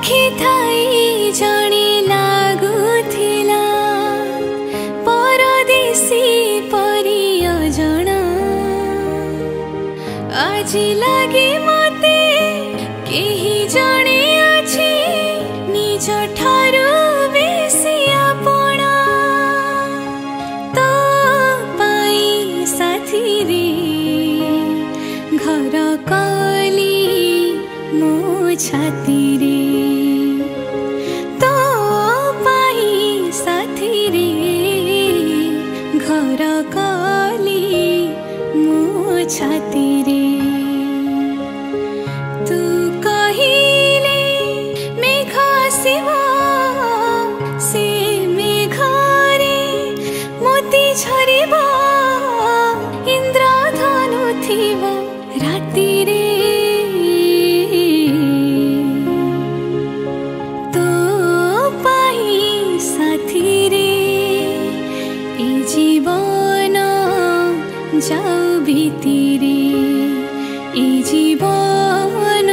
आखि थाई जणे लागुथिला परदेशी परी अजणा आज लागे मते केही जणे अछि निज ठारू बेसी आपणा तो पाई साथी रे घर कली मो छाती रे तो पाई साथी रे घर कली मो छाती रे तू कहिले मेघ आसिब से मेघरे मोती झरिब इंद्रधनु थिब राति रे तो पाई साथी रे ए जीवन जाऊ भीतिरे ए जीवन